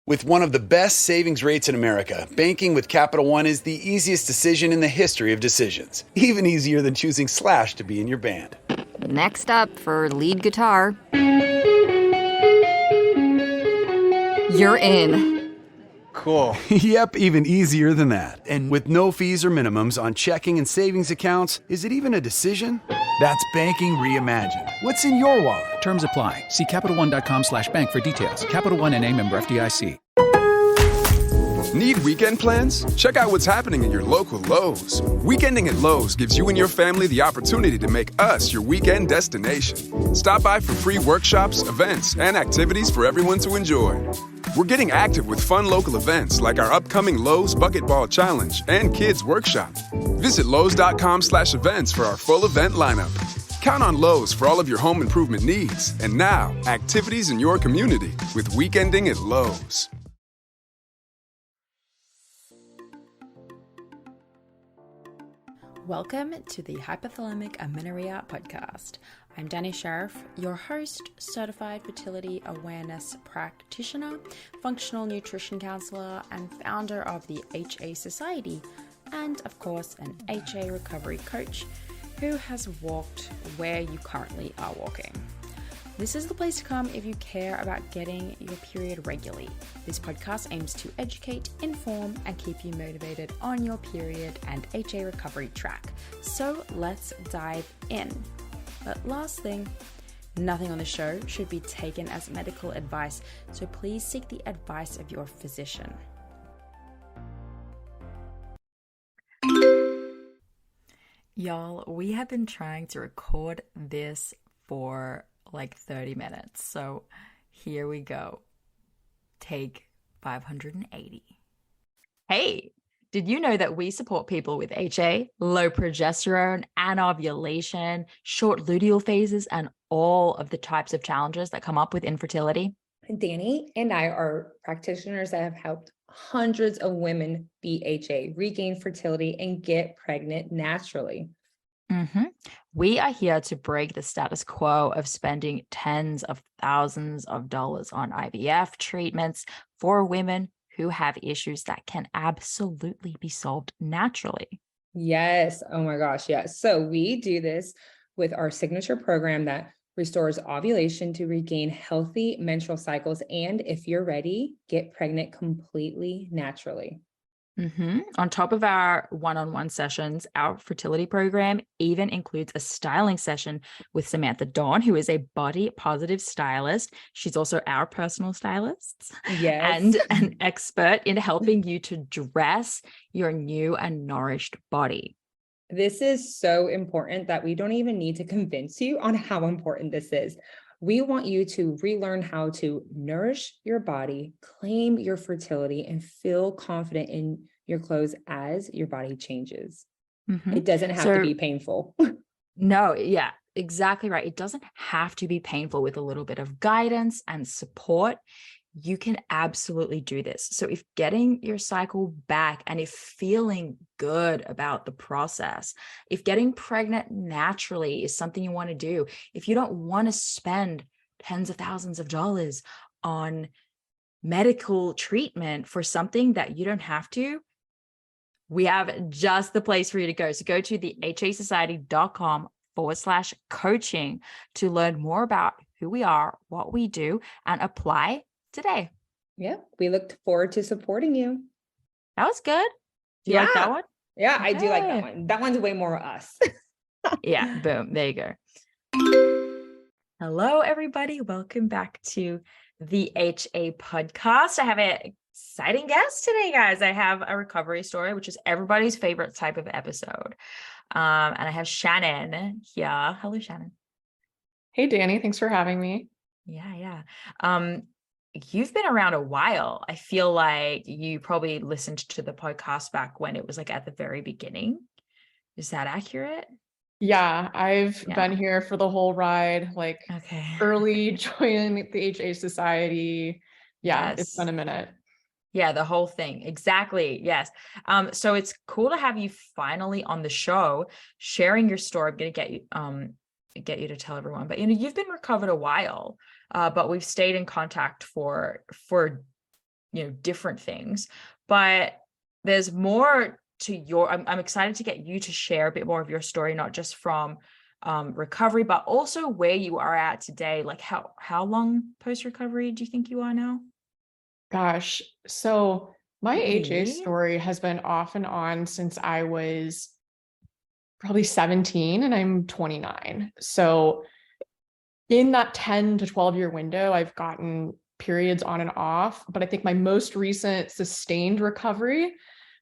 With one of the best savings rates in America, banking with Capital One is the easiest decision in the history of decisions. Even easier than choosing Slash to be in your band. Next up for lead guitar. You're in. Cool. Yep, even easier than that. And with no fees or minimums on checking and savings accounts, is it even a decision? That's banking reimagined. What's in your wallet? Terms apply. See CapitalOne.com/bank for details. Capital One N.A. member FDIC. Need weekend plans? Check out what's happening at your local Lowe's. Weekending at Lowe's gives you and your family the opportunity to make us your weekend destination. Stop by for free workshops, events, and activities for everyone to enjoy. We're getting active with fun local events like our upcoming Lowe's Bucket Ball Challenge and Kids Workshop. Visit Lowe's.com/events for our full event lineup. Count on Lowe's for all of your home improvement needs. And now, activities in your community with Weekending at Lowe's. Welcome to the Hypothalamic Amenorrhea podcast. I'm Dani Sheriff, your host, certified fertility awareness practitioner, functional nutrition counselor, and founder of the HA Society, and of course, an HA recovery coach who has walked where you currently are walking. This is the place to come if you care about getting your period regularly. This podcast aims to educate, inform, and keep you motivated on your period and HA recovery track. So let's dive in. But last thing, nothing on the show should be taken as medical advice, so please seek the advice of your physician. Y'all, we have been trying to record this for like 30 minutes. So here we go. Take 580. Hey, did you know that we support people with HA, low progesterone, anovulation, short luteal phases, and all of the types of challenges that come up with infertility? Dani and I are practitioners that have helped hundreds of women beat HA, regain fertility, and get pregnant naturally. We are here to break the status quo of spending tens of thousands of dollars on IVF treatments for women who have issues that can absolutely be solved naturally. Yes. Oh my gosh. Yes. So we do this with our signature program that restores ovulation to regain healthy menstrual cycles. And if you're ready, get pregnant completely naturally. On top of our one-on-one sessions, our fertility program even includes a styling session with Samantha Dawn, who is a body positive stylist. She's also our personal stylist. Yes. And an expert in helping you to dress your new and nourished body. This is so important that we don't even need to convince you on how important this is. We want you to relearn how to nourish your body, claim your fertility, and feel confident in your clothes as your body changes. It doesn't have to be painful. No, yeah, exactly right. It doesn't have to be painful. With a little bit of guidance and support, you can absolutely do this. So if getting your cycle back and if feeling good about the process, if getting pregnant naturally is something you want to do, if you don't want to spend tens of thousands of dollars on medical treatment for something that you don't have to, we have just the place for you to go. So go to the hasociety.com/coaching to learn more about who we are, what we do, and apply today. Yeah, we look forward to supporting you. That was good. Do you like that one? Yeah, I do like that one. That one's way more us. Yeah, boom. There you go. Hello, everybody. Welcome back to the HA podcast. I have an exciting guest today, guys. I have a recovery story, which is everybody's favorite type of episode. And I have Shannon here. Hello, Shannon. Hey, Dani. Thanks for having me. Yeah. You've been around a while. I feel like you probably listened to the podcast back when it was like at the very beginning. Is that accurate? Yeah, I've been here for the whole ride, like early joining the HA Society. Yeah, It's been a minute. Yeah, the whole thing. Exactly. Yes. So it's cool to have you finally on the show, sharing your story. I'm going to get you to tell everyone, but you've been recovered a while, but we've stayed in contact for different things, but there's more to I'm excited to get you to share a bit more of your story, not just from recovery, but also where you are at today. Like how long post recovery do you think you are now? Gosh, so my HA Really? story has been off and on since I was probably 17 and I'm 29. So in that 10 to 12 year window, I've gotten periods on and off, but I think my most recent sustained recovery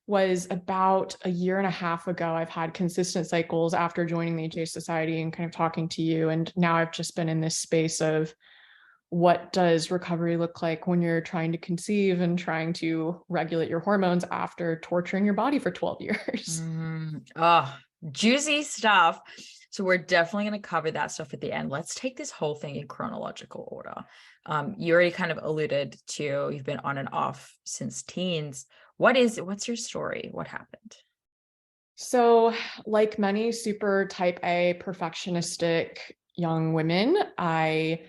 was about a year and a half ago. I've had consistent cycles after joining the HA Society and kind of talking to you. And now I've just been in this space of what does recovery look like when you're trying to conceive and trying to regulate your hormones after torturing your body for 12 years. Oh, juicy stuff. So we're definitely going to cover that stuff at the end. Let's take this whole thing in chronological order. You already kind of alluded to, you've been on and off since teens. What's your story? What happened? So, like many super type A perfectionistic young women, I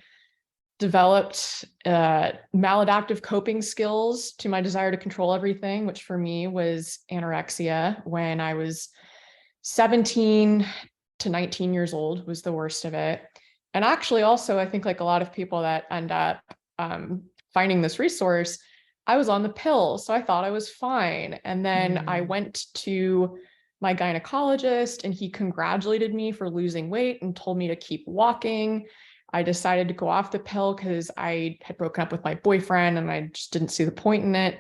developed maladaptive coping skills to my desire to control everything, which for me was anorexia when I was 17 to 19 years old was the worst of it. And actually also, I think like a lot of people that end up finding this resource, I was on the pill. So I thought I was fine. And then I went to my gynecologist and he congratulated me for losing weight and told me to keep walking. I decided to go off the pill because I had broken up with my boyfriend and I just didn't see the point in it.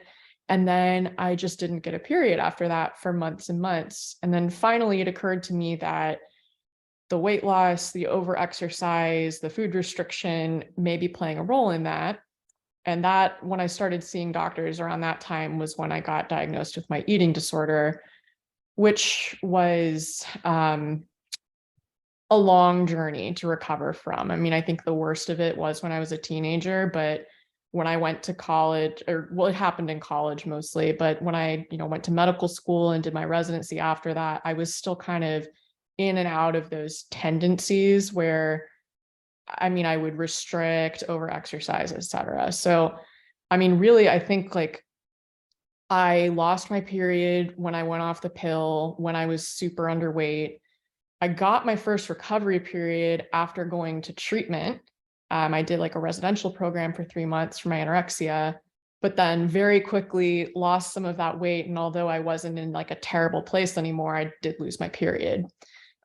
And then I just didn't get a period after that for months and months. And then finally it occurred to me that the weight loss, the overexercise, the food restriction may be playing a role in that. And that when I started seeing doctors around that time was when I got diagnosed with my eating disorder, which was a long journey to recover from. I mean, I think the worst of it was when I was a teenager, but when I went to college, or well, it happened in college mostly, but when I, went to medical school and did my residency after that, I was still kind of in and out of those tendencies where, I mean, I would restrict, over exercise, etc. So, I mean, really, I think like I lost my period when I went off the pill, when I was super underweight. I got my first recovery period after going to treatment. I did like a residential program for 3 months for my anorexia, but then very quickly lost some of that weight. And although I wasn't in like a terrible place anymore, I did lose my period.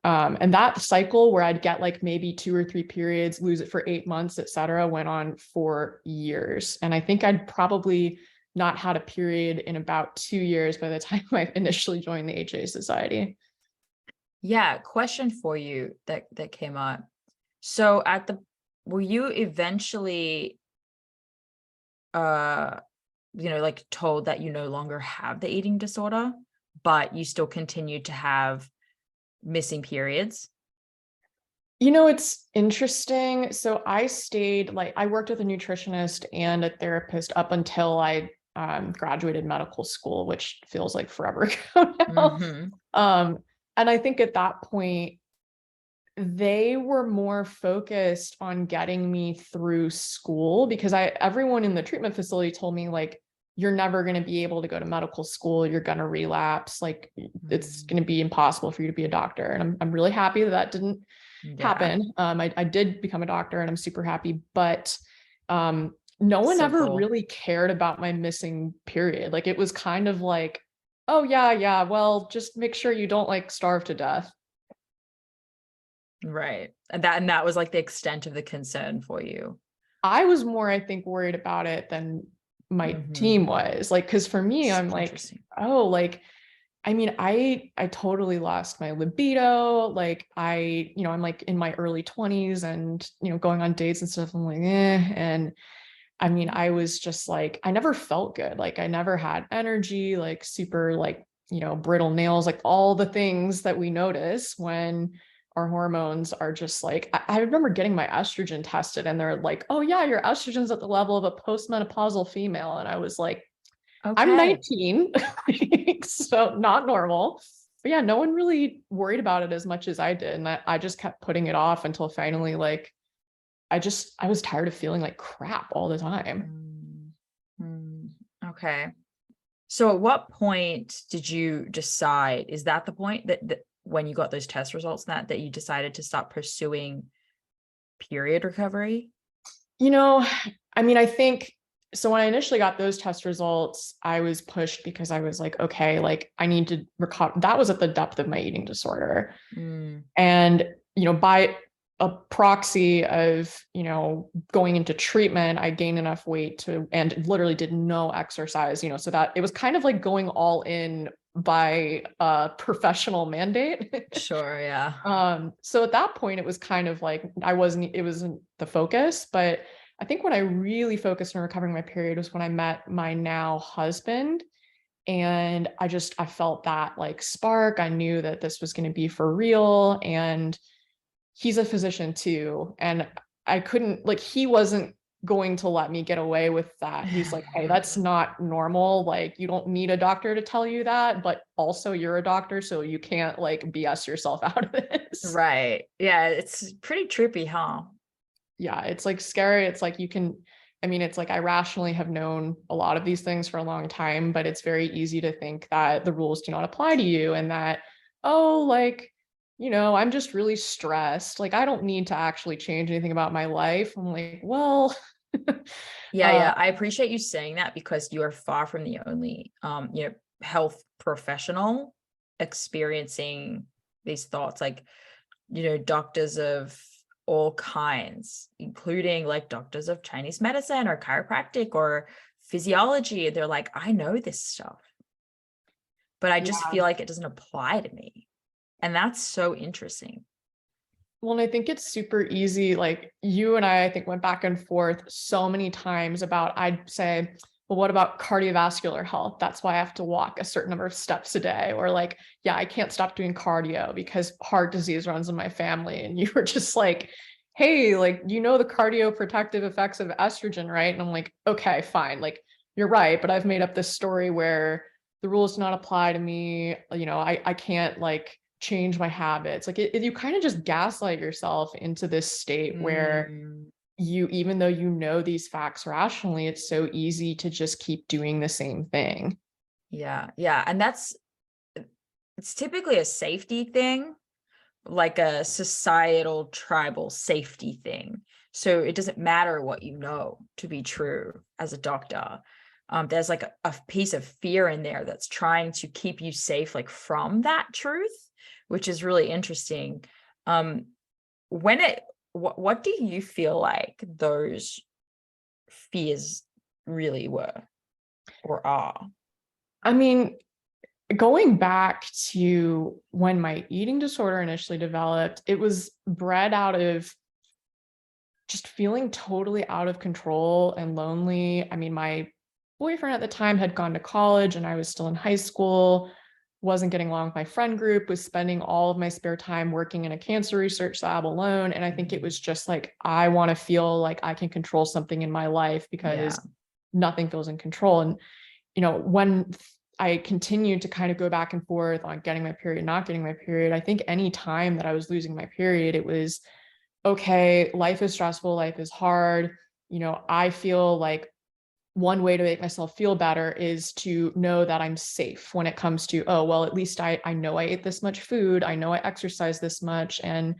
And that cycle where I'd get like maybe 2 or 3 periods, lose it for 8 months, etc., went on for years. And I think I'd probably not had a period in about 2 years by the time I initially joined the HA Society. Yeah, question for you that came up. So were you eventually like told that you no longer have the eating disorder, but you still continued to have missing periods? It's interesting. So I I worked with a nutritionist and a therapist up until I graduated medical school, which feels like forever ago now. And I think at that point, they were more focused on getting me through school because everyone in the treatment facility told me like, you're never going to be able to go to medical school. You're going to relapse. Like it's going to be impossible for you to be a doctor. And I'm really happy that didn't happen. I did become a doctor and I'm super happy, but no one ever really cared about my missing period. Like it was kind of like, oh yeah, well, just make sure you don't like starve to death. Right. And that was like the extent of the concern for you. I was more, I think, worried about it than my team was. Like, because for me, I'm like, oh, like, I mean, I totally lost my libido. Like I'm like in my early 20s and, going on dates and stuff. I'm like, and I mean, I was just like, I never felt good. Like I never had energy, like super, like, brittle nails, like all the things that we notice when our hormones are just like, I remember getting my estrogen tested and they're like, oh yeah, your estrogen's at the level of a postmenopausal female. And I was like, okay. I'm 19, so not normal. But yeah, no one really worried about it as much as I did. And I just kept putting it off until finally, like, I was tired of feeling like crap all the time. Okay. So at what point did you decide, is that the point that when you got those test results that you decided to start pursuing period recovery? I mean, I think so when I initially got those test results, I was pushed because I was like, okay, like I need to recover. That was at the depth of my eating disorder. And, by a proxy of, going into treatment, I gained enough weight and literally did no exercise, so that it was kind of like going all in by a professional mandate. Sure, yeah. So at that point, it was kind of like it wasn't the focus, but I think when I really focused on recovering my period was when I met my now husband. And I felt that like spark. I knew that this was going to be for real. And he's a physician too. And I couldn't, like, he wasn't going to let me get away with that. He's like, hey, that's not normal. Like, you don't need a doctor to tell you that, but also you're a doctor, so you can't like BS yourself out of this. Right. Yeah. It's pretty trippy, huh? Yeah, it's like scary. It's like it's like I rationally have known a lot of these things for a long time, but it's very easy to think that the rules do not apply to you and that, oh, like, I'm just really stressed. Like, I don't need to actually change anything about my life. I'm like, well, yeah. I appreciate you saying that because you are far from the only, health professional experiencing these thoughts. Like, doctors of all kinds, including like doctors of Chinese medicine or chiropractic or physiology. They're like, I know this stuff, but I just feel like it doesn't apply to me. And that's so interesting. Well, and I think it's super easy. Like you and I think went back and forth so many times about, I'd say, well, what about cardiovascular health? That's why I have to walk a certain number of steps a day. Or like, yeah, I can't stop doing cardio because heart disease runs in my family. And you were just like, hey, like, the cardioprotective effects of estrogen, right? And I'm like, okay, fine. Like, you're right. But I've made up this story where the rules do not apply to me. I can't like change my habits. Like you kind of just gaslight yourself into this state where even though these facts rationally, it's so easy to just keep doing the same thing. Yeah. And it's typically a safety thing, like a societal tribal safety thing. So it doesn't matter what you know to be true as a doctor. There's like a piece of fear in there that's trying to keep you safe, like from that truth, which is really interesting. What do you feel like those fears really were or are? I mean, going back to when my eating disorder initially developed, it was bred out of just feeling totally out of control and lonely. I mean, my boyfriend at the time had gone to college and I was still in high school, wasn't getting along with my friend group, was spending all of my spare time working in a cancer research lab alone. And I think it was just like, I want to feel like I can control something in my life because nothing feels in control. And, when I continued to kind of go back and forth on getting my period, not getting my period, I think any time that I was losing my period, it was, okay, life is stressful, life is hard. I feel like one way to make myself feel better is to know that I'm safe when it comes to, oh, well, at least I know I ate this much food. I know I exercised this much. And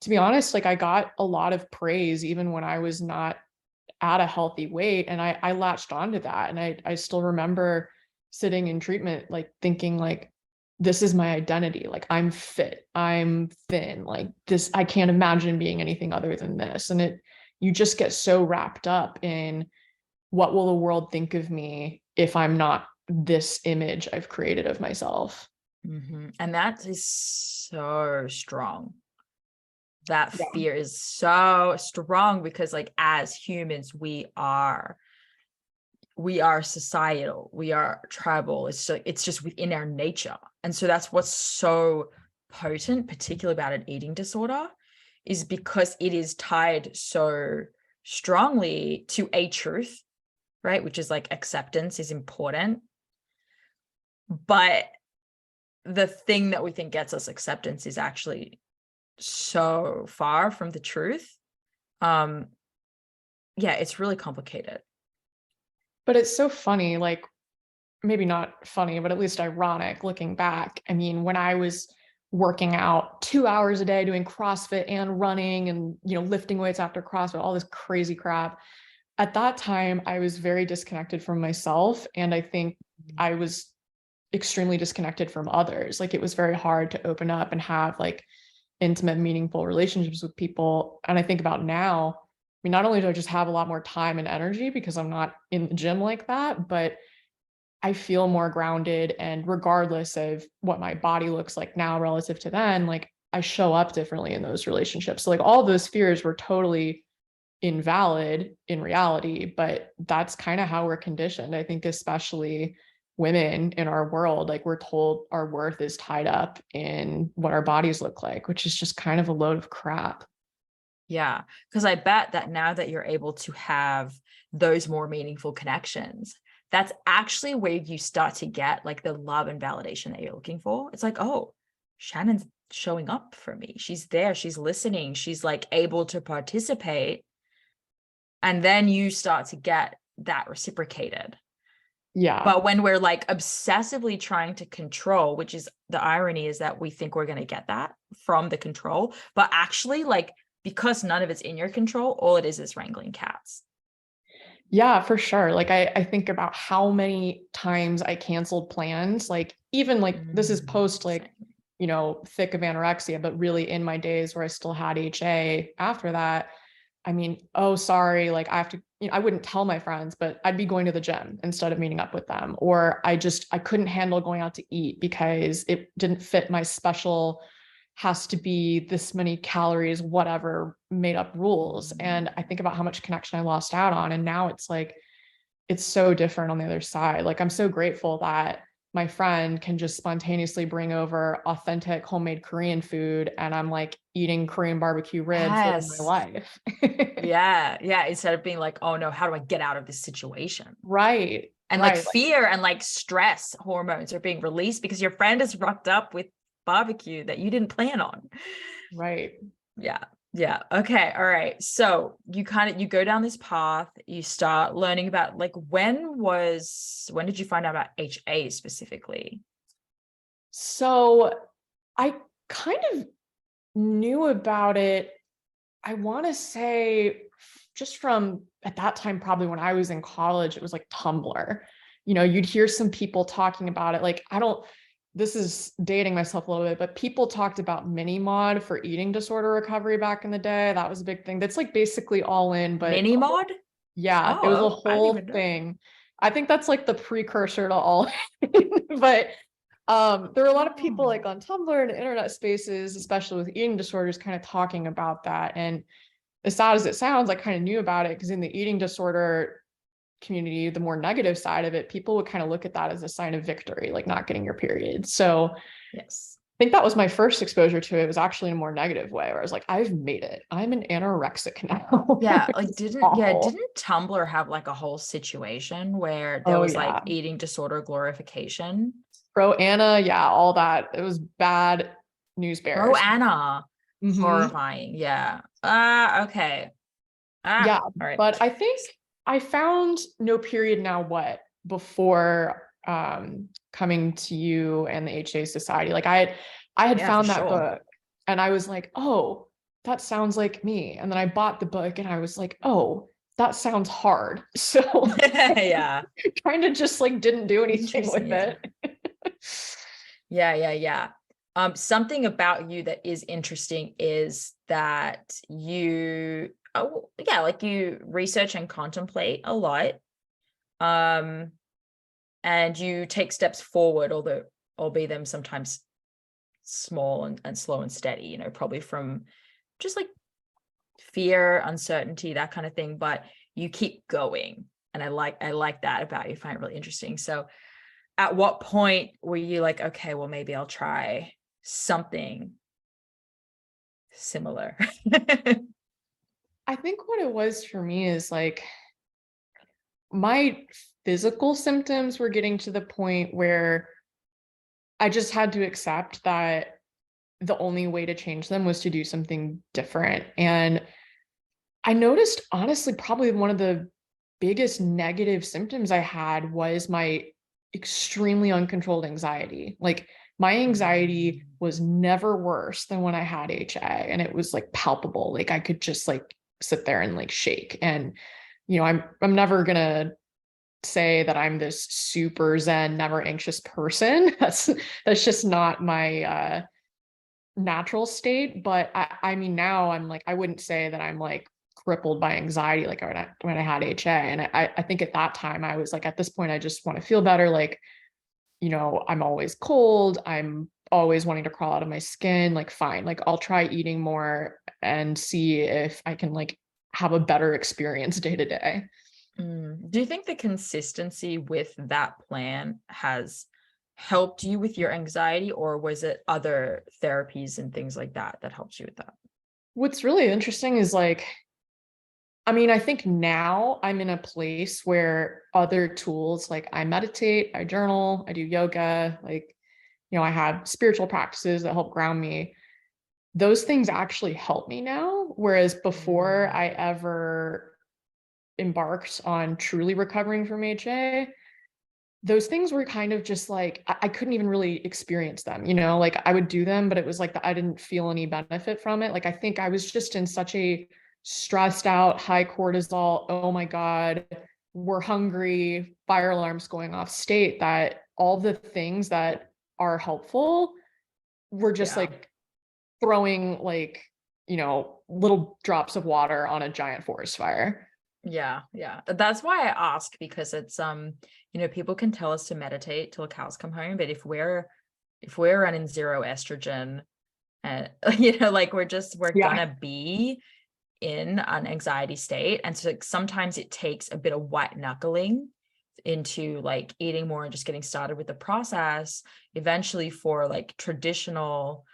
to be honest, like I got a lot of praise even when I was not at a healthy weight. And I latched onto that. And I still remember sitting in treatment, like thinking like, this is my identity. Like I'm fit, I'm thin, like this, I can't imagine being anything other than this. And you just get so wrapped up in what will the world think of me if I'm not this image I've created of myself. Mm-hmm. And that is so strong. That fear is so strong because like as humans, we are societal, we are tribal. It's just within our nature. And so that's what's so potent, particularly about an eating disorder, is because it is tied so strongly to a truth, right? Which is like acceptance is important. But the thing that we think gets us acceptance is actually so far from the truth. It's really complicated. But it's so funny, like maybe not funny, but at least ironic looking back. I mean, when I was working out 2 hours a day doing CrossFit and running and, lifting weights after CrossFit, all this crazy crap. At that time, I was very disconnected from myself. And I think I was extremely disconnected from others. Like it was very hard to open up and have like intimate, meaningful relationships with people. And I think about now, I mean, not only do I just have a lot more time and energy because I'm not in the gym like that, but I feel more grounded. And regardless of what my body looks like now relative to then, like I show up differently in those relationships. So like all those fears were totally invalid in reality, but that's kind of how we're conditioned. I think especially women in our world, like we're told our worth is tied up in what our bodies look like, which is just kind of a load of crap. Yeah, because I bet that now that you're able to have those more meaningful connections, that's actually where you start to get like the love and validation that you're looking for. It's like, oh, Shannon's showing up for me. She's there. She's listening. She's like able to participate. And then you start to get that reciprocated. Yeah. But when we're like obsessively trying to control, which is the irony is that we think we're going to get that from the control, but actually like, because none of it's in your control, all it is wrangling cats. Yeah, for sure. Like I think about how many times I canceled plans, like even like this is post like, thick of anorexia, but really in my days where I still had HA after that, I mean, oh, sorry, like I have to, I wouldn't tell my friends, but I'd be going to the gym instead of meeting up with them. Or I couldn't handle going out to eat because it didn't fit my special, has to be this many calories, whatever, made up rules. And I think about how much connection I lost out on. And now it's like, it's so different on the other side. Like, I'm so grateful that my friend can just spontaneously bring over authentic homemade Korean food. And I'm like eating Korean barbecue ribs living my life. Yeah. Instead of being like, oh no, how do I get out of this situation? Right. And like fear and like stress hormones are being released because your friend is rocked up with barbecue that you didn't plan on. Right. Yeah. Okay. All right. So you go down this path, you start learning about like, when did you find out about HA specifically? So I kind of knew about it. I want to say just from at that time, probably when I was in college, it was like Tumblr, you'd hear some people talking about it. Like, this is dating myself a little bit, but people talked about mini mod for eating disorder recovery back in the day. That was a big thing. That's like basically all in, but mini mod? Yeah, it was a whole thing. I think that's like the precursor to all in, but there were a lot of people like on Tumblr and internet spaces, especially with eating disorders, kind of talking about that. And as sad as it sounds, I kind of knew about it because in the eating disorder community, the more negative side of it, people would kind of look at that as a sign of victory, like not getting your period. So yes, I think that was my first exposure to it. It was actually in a more negative way where I was like, I've made it. I'm an anorexic now. Yeah. Like didn't Tumblr have like a whole situation where there was like eating disorder glorification? Pro Anna, yeah, all that. It was bad news bears. Pro Anna. Horrifying. Yeah. Okay. Yeah. All right. But I think I found No Period Now What before coming to you and the HA Society. Like I had found that book and I was like, oh, that sounds like me. And then I bought the book and I was like, oh, that sounds hard. So yeah, kind of just like didn't do anything with it. Yeah. Something about you that is interesting is that you you research and contemplate a lot. And you take steps forward, albeit them sometimes small and slow and steady, probably from just like fear, uncertainty, that kind of thing, but you keep going. And I like that about you. I find it really interesting. So at what point were you like, okay, well, maybe I'll try something similar? I think what it was for me is like my physical symptoms were getting to the point where I just had to accept that the only way to change them was to do something different. And I noticed, honestly, probably one of the biggest negative symptoms I had was my extremely uncontrolled anxiety. Like my anxiety was never worse than when I had HA, and it was like palpable. Like I could just like sit there and like shake. And, you know, I'm never gonna say that I'm this super zen, never anxious person. That's just not my natural state. But I mean, now I'm like, I wouldn't say that I'm like crippled by anxiety like when I had HA. And I think at that time I was like, at this point, I just want to feel better. Like, you know, I'm always cold. I'm always wanting to crawl out of my skin. Like, fine, like I'll try eating more and see if I can like have a better experience day to day. Do you think the consistency with that plan has helped you with your anxiety, or was it other therapies and things like that that helped you with that? What's really interesting is like, I mean, I think now I'm in a place where other tools, like I meditate, I journal, I do yoga, like, you know, I have spiritual practices that help ground me. Those things actually help me now. Whereas before I ever embarked on truly recovering from HA, those things were kind of just like, I couldn't even really experience them, you know, like I would do them, but it was like I didn't feel any benefit from it. Like, I think I was just in such a stressed out, high cortisol, oh my God, we're hungry, fire alarms going off state, that all the things that are helpful were just like throwing like, you know, little drops of water on a giant forest fire. Yeah. That's why I ask, because it's you know, people can tell us to meditate till the cows come home, but if we're running zero estrogen, and you know, like we're gonna be in an anxiety state. And so like, sometimes it takes a bit of white knuckling into like eating more and just getting started with the process eventually for like traditional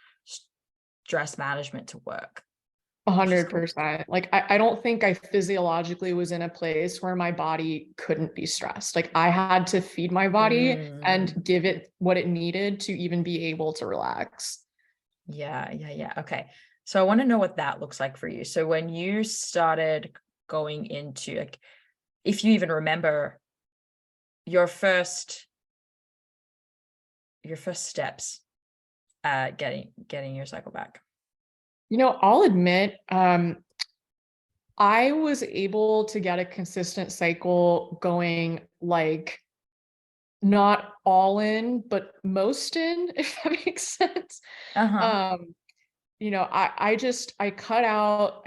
stress management to work. 100%. Like, I don't think I physiologically was in a place where my body couldn't be stressed. Like I had to feed my body and give it what it needed to even be able to relax. Yeah. Okay. So I want to know what that looks like for you. So when you started going into, like, if you even remember your first steps at getting your cycle back. You know, I'll admit, I was able to get a consistent cycle going, like not all in, but most in, if that makes sense. You know, I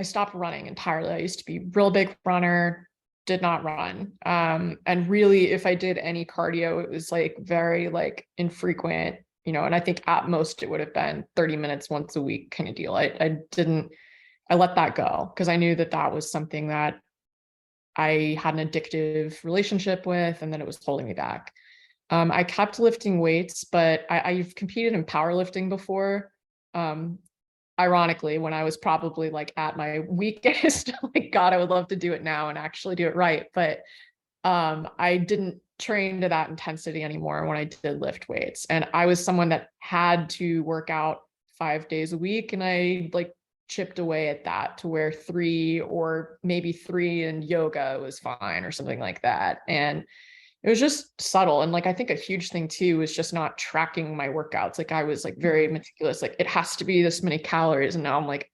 stopped running entirely. I used to be a real big runner, did not run. And really, if I did any cardio, it was like very like infrequent, you know, and I think at most it would have been 30 minutes once a week kind of deal. I let that go because I knew that that was something that I had an addictive relationship with, and then it was holding me back. I kept lifting weights, but I've competed in powerlifting before. Ironically, when I was probably like at my weakest, like God, I would love to do it now and actually do it right. But I didn't train to that intensity anymore when I did lift weights. And I was someone that had to work out 5 days a week. And I like chipped away at that to where 3 or maybe 3 in yoga was fine or something like that. And it was just subtle. And like, I think a huge thing too was just not tracking my workouts. Like I was like very meticulous, like it has to be this many calories. And now I'm like,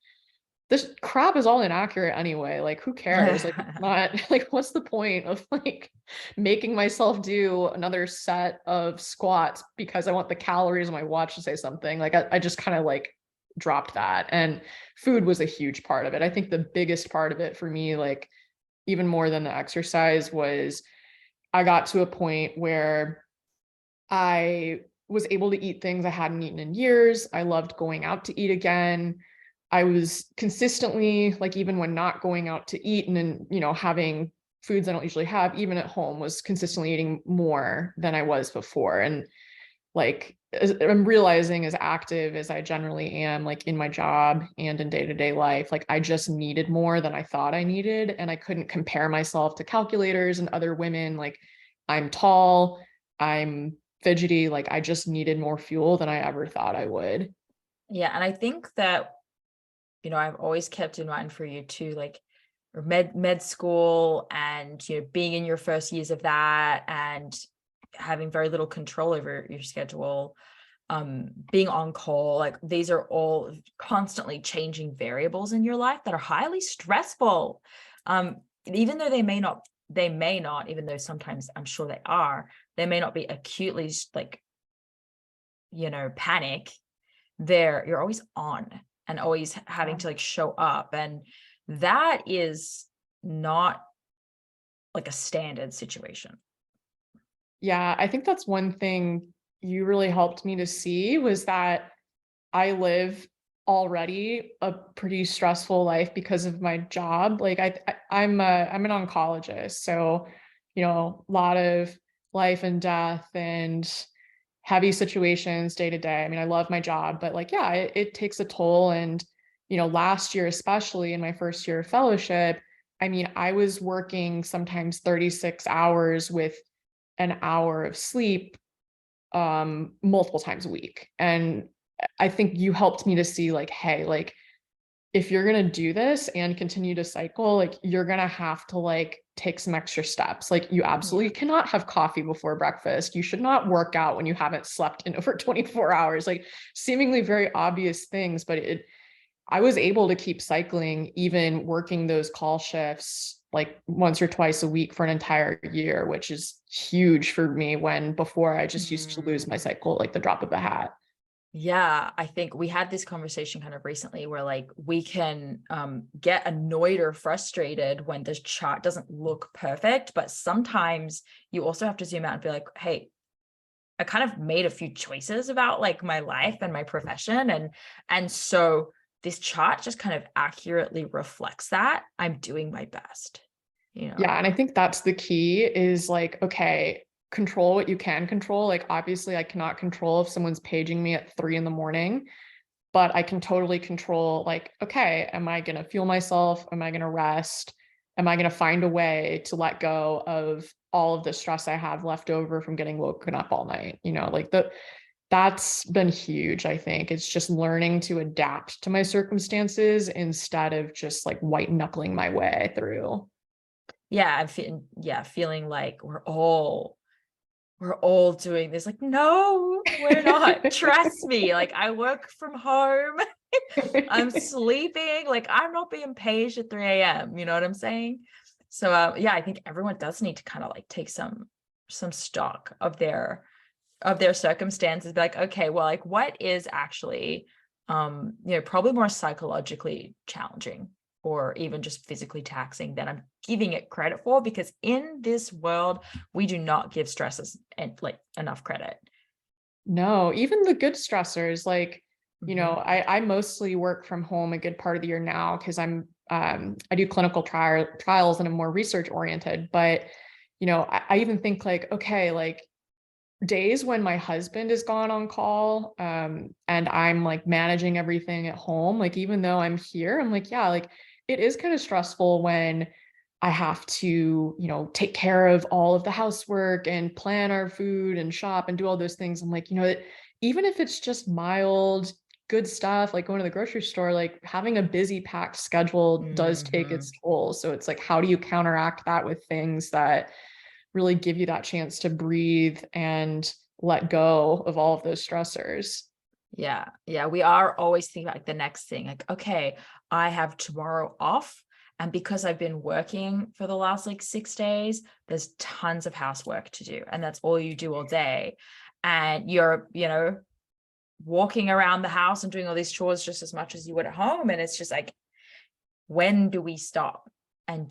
this crap is all inaccurate anyway. Like, who cares? Like, not like, what's the point of like making myself do another set of squats because I want the calories on my watch to say something? Like, I just kind of like dropped that. And food was a huge part of it. I think the biggest part of it for me, like even more than the exercise, was I got to a point where I was able to eat things I hadn't eaten in years. I loved going out to eat again. I was consistently, like, even when not going out to eat and you know, having foods I don't usually have, even at home, was consistently eating more than I was before. And like, I'm realizing, as active as I generally am, like in my job and in day-to-day life, like I just needed more than I thought I needed. And I couldn't compare myself to calculators and other women. Like, I'm tall, I'm fidgety, like I just needed more fuel than I ever thought I would. Yeah. And I think that, you know, I've always kept in mind for you too, like or med school, and being in your first years of that and having very little control over your schedule, being on call, like these are all constantly changing variables in your life that are highly stressful. Even though they may not, even though sometimes I'm sure they may not be acutely like, panic. You're always on and always having to like show up. And that is not like a standard situation. Yeah, I think that's one thing you really helped me to see, was that I live already a pretty stressful life because of my job. Like I'm an oncologist, so a lot of life and death and heavy situations day to day. I mean, I love my job, but like, yeah, it takes a toll. And last year, especially in my first year of fellowship, I mean, I was working sometimes 36 hours with an hour of sleep multiple times a week. And I think you helped me to see like, hey, like if you're going to do this and continue to cycle, like you're going to have to like take some extra steps. Like you absolutely cannot have coffee before breakfast. You should not work out when you haven't slept in over 24 hours, like seemingly very obvious things. But I was able to keep cycling, even working those call shifts like once or twice a week for an entire year, which is huge for me, when before I just used to lose my cycle like the drop of a hat. Yeah, I think we had this conversation kind of recently where like we can get annoyed or frustrated when the chart doesn't look perfect, but sometimes you also have to zoom out and be like, hey, I kind of made a few choices about like my life and my profession, and so this chart just kind of accurately reflects that I'm doing my best. Yeah, and I think that's the key, is like, okay, control what you can control. Like obviously I cannot control if someone's paging me at 3 a.m, but I can totally control like, okay, am I going to fuel myself? Am I going to rest? Am I going to find a way to let go of all of the stress I have left over from getting woken up all night? Like that's been huge. I think it's just learning to adapt to my circumstances instead of just like white knuckling my way through. Yeah, feeling like we're all doing this. Like, no, we're not. Trust me. Like, I work from home. I'm sleeping. Like, I'm not being paged at 3 a.m. You know what I'm saying? So, I think everyone does need to kind of like take some stock of their circumstances. Be like, okay, well, like, what is actually, probably more psychologically challenging or even just physically taxing than I'm giving it credit for, because in this world, we do not give stresses and like enough credit. No, even the good stressors, like, I mostly work from home a good part of the year now because I do clinical trials and I'm more research oriented. But, I even think like, okay, like days when my husband is gone on call, and I'm like managing everything at home, like even though I'm here, I'm like, yeah, like it is kind of stressful when I have to, take care of all of the housework and plan our food and shop and do all those things. I'm like, even if it's just mild, good stuff, like going to the grocery store, like having a busy packed schedule does take its toll. So it's like, how do you counteract that with things that really give you that chance to breathe and let go of all of those stressors? Yeah. We are always thinking about like the next thing. Like, okay, I have tomorrow off. And because I've been working for the last like 6 days, there's tons of housework to do. And that's all you do all day. And you're, walking around the house and doing all these chores just as much as you would at home. And it's just like, when do we stop and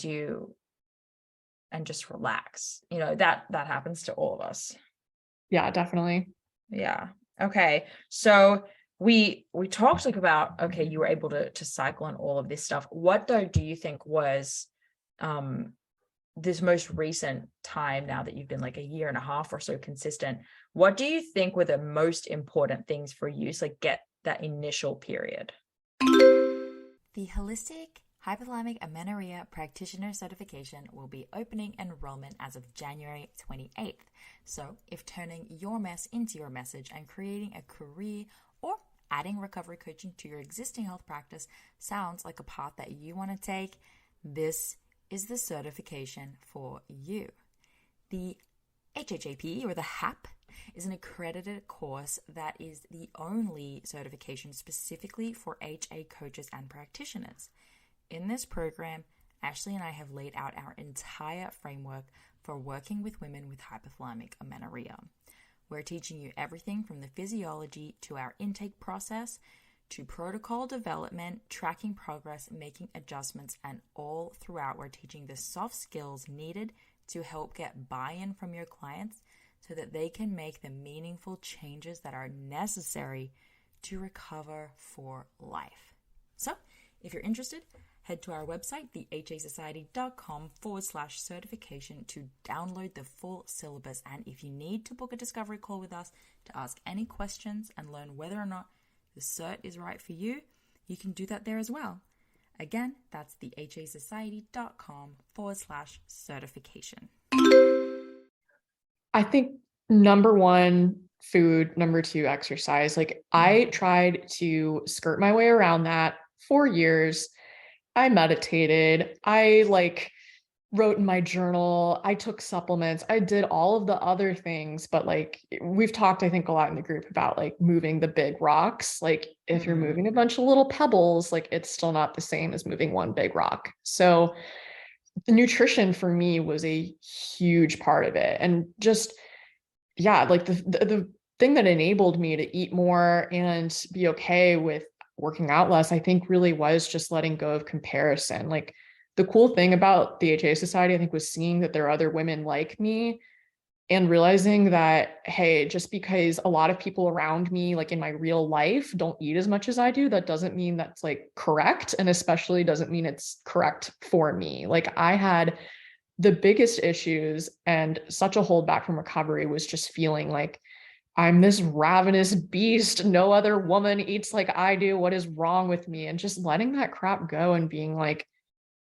just relax? That happens to all of us. Yeah, definitely. Yeah. Okay. So we talked like about, okay, you were able to cycle and all of this stuff. What though do you think was this most recent time, now that you've been like a year and a half or so consistent, what do you think were the most important things for you to like get that initial period? The Holistic Hypothalamic Amenorrhea Practitioner certification will be opening enrollment as of January 28th. So if turning your mess into your message and creating a career or adding recovery coaching to your existing health practice sounds like a path that you want to take, this is the certification for you. The HHAP, or the HAP, is an accredited course that is the only certification specifically for HA coaches and practitioners. In this program, Ashley and I have laid out our entire framework for working with women with hypothalamic amenorrhea. We're teaching you everything from the physiology to our intake process to protocol development, tracking progress, making adjustments, and all throughout we're teaching the soft skills needed to help get buy-in from your clients so that they can make the meaningful changes that are necessary to recover for life. So, if you're interested, head to our website, thehasociety.com/certification to download the full syllabus. And if you need to book a discovery call with us to ask any questions and learn whether or not the cert is right for you, you can do that there as well. Again, that's thehasociety.com/certification. I think number one, food, number two, exercise. Like I tried to skirt my way around that for years. I meditated. I wrote in my journal. I took supplements. I did all of the other things, but we've talked, I think, a lot in the group about moving the big rocks. If you're moving a bunch of little pebbles, it's still not the same as moving one big rock. So the nutrition for me was a huge part of it. And just, the thing that enabled me to eat more and be okay with working out less, I think really was just letting go of comparison. The cool thing about the HA Society, I think, was seeing that there are other women like me and realizing that, hey, just because a lot of people around me, in my real life, don't eat as much as I do, that doesn't mean that's correct. And especially doesn't mean it's correct for me. I had the biggest issues and such a holdback from recovery was just feeling like I'm this ravenous beast. No other woman eats like I do. What is wrong with me? And just letting that crap go and being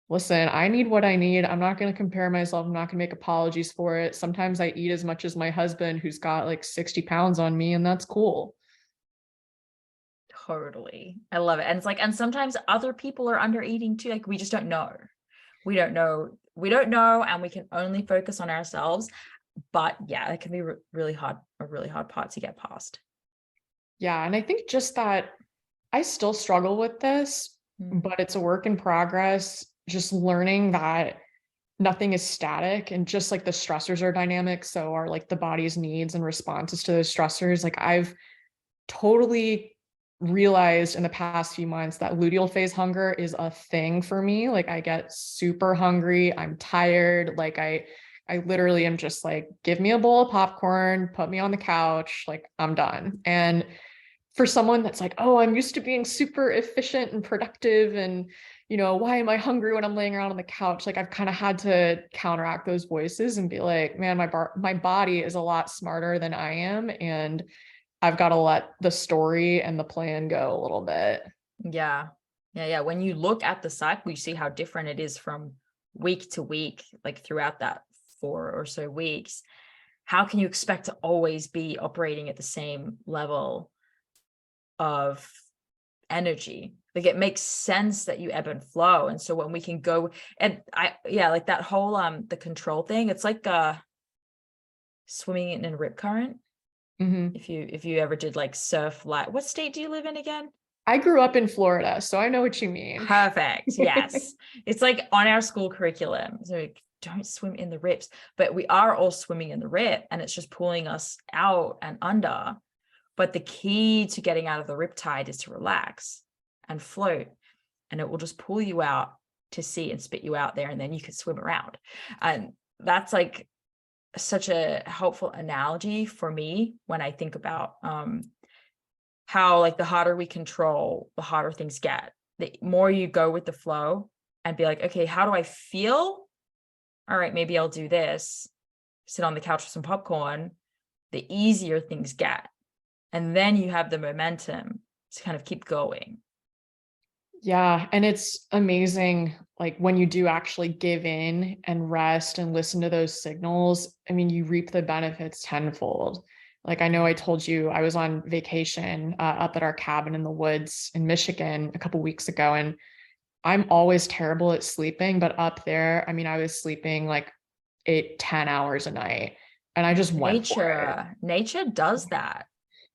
listen, I need what I need. I'm not going to compare myself. I'm not going to make apologies for it. Sometimes I eat as much as my husband, who's got 60 pounds on me, and that's cool. Totally. I love it. And it's and sometimes other people are under eating too. We just don't know. We don't know. And we can only focus on ourselves. But yeah, it can be really hard, a really hard part to get past. Yeah. And I think just that I still struggle with this, but it's a work in progress. Just learning that nothing is static and just the stressors are dynamic. So are the body's needs and responses to those stressors. I've totally realized in the past few months that luteal phase hunger is a thing for me. I get super hungry. I'm tired. I literally am just give me a bowl of popcorn, put me on the couch. I'm done. And for someone that's oh, I'm used to being super efficient and productive and, why am I hungry when I'm laying around on the couch? I've kind of had to counteract those voices and be man, my body is a lot smarter than I am. And I've got to let the story and the plan go a little bit. Yeah. When you look at the cycle, you see how different it is from week to week, throughout that 4 or so weeks. How can you expect to always be operating at the same level of energy? It makes sense that you ebb and flow. And so when we can go and that whole the control thing, it's swimming in a rip current. Mm-hmm. If you ever did surf, what state do you live in again? I grew up in Florida, so I know what you mean. Perfect. Yes. It's on our school curriculum. So don't swim in the rips, but we are all swimming in the rip and it's just pulling us out and under. But the key to getting out of the riptide is to relax and float, and it will just pull you out to sea and spit you out there, and then you can swim around. And that's such a helpful analogy for me when I think about how the harder we control, the harder things get. The more you go with the flow and be okay, how do I feel? All right, maybe I'll do this, sit on the couch with some popcorn, the easier things get. And then you have the momentum to kind of keep going. Yeah. And it's amazing, when you do actually give in and rest and listen to those signals, you reap the benefits tenfold. I know I told you I was on vacation up at our cabin in the woods in Michigan a couple of weeks ago, and I'm always terrible at sleeping, but up there, I mean, I was sleeping like 8-10 hours a night, and I just went for it. Nature does that.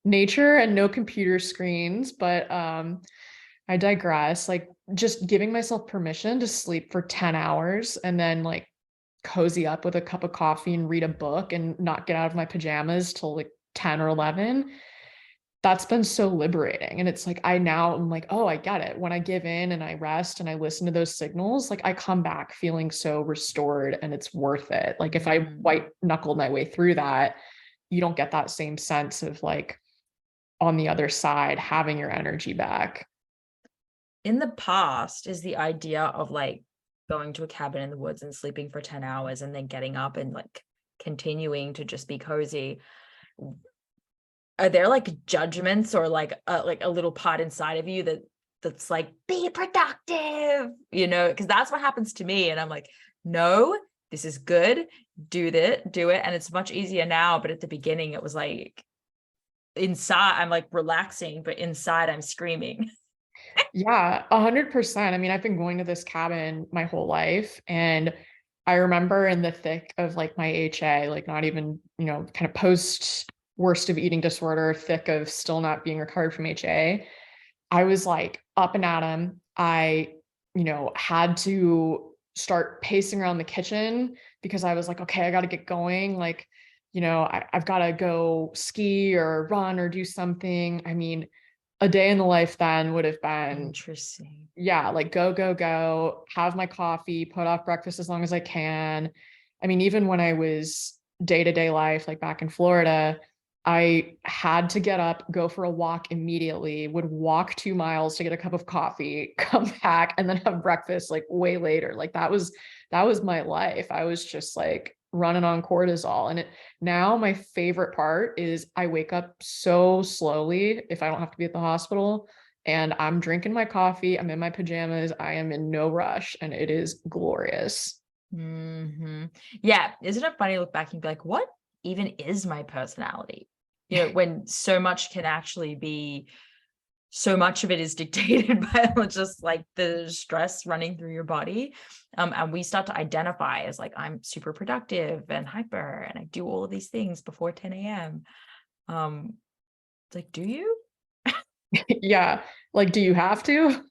Nature and no computer screens, but I digress. Like, just giving myself permission to sleep for 10 hours and then like cozy up with a cup of coffee and read a book and not get out of my pajamas till like 10 or 11. That's been so liberating. And it's like, I'm like, oh, I get it. When I give in and I rest and I listen to those signals, like I come back feeling so restored and it's worth it. Like if I white knuckled my way through that, you don't get that same sense of like on the other side, having your energy back. In the past is the idea of like going to a cabin in the woods and sleeping for 10 hours and then getting up and like continuing to just be cozy. Are there like judgments or like a little part inside of you that's like, be productive, you know, because that's what happens to me. And I'm like, no, this is good. Do it. And it's much easier now. But at the beginning, it was like inside, I'm like relaxing, but inside I'm screaming. Yeah, 100%. I mean, I've been going to this cabin my whole life. And I remember in the thick of like my HA, like not even, you know, kind of post worst of eating disorder, thick of still not being recovered from HA, I was like up and at 'em. I, you know, had to start pacing around the kitchen because I was like, okay, I got to get going. Like, you know, I've got to go ski or run or do something. I mean, a day in the life then would have been interesting. Yeah, like go, have my coffee, put off breakfast as long as I can. I mean, even when I was day-to-day life, like back in Florida, I had to get up, go for a walk immediately, would walk 2 miles to get a cup of coffee, come back, and then have breakfast like way later. Like that was my life. I was just like running on cortisol. And now my favorite part is I wake up so slowly if I don't have to be at the hospital, and I'm drinking my coffee, I'm in my pajamas, I am in no rush, and it is glorious. Yeah. Isn't it funny to look back and be like, what even is my personality? You know, when so much can actually be, so much of it is dictated by just like the stress running through your body. And we start to identify as like, I'm super productive and hyper, and I do all of these things before 10 a.m. It's like, do you? Yeah. Like, do you have to?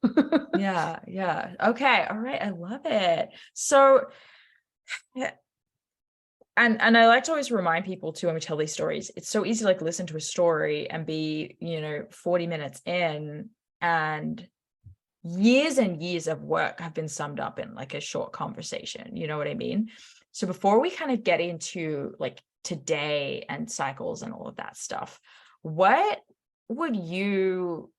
Yeah. Okay. All right. I love it. So, and I like to always remind people too, when we tell these stories, it's so easy to like listen to a story and be, you know, 40 minutes in, and years of work have been summed up in like a short conversation. You know what I mean? So before we kind of get into like today and cycles and all of that stuff, what would you,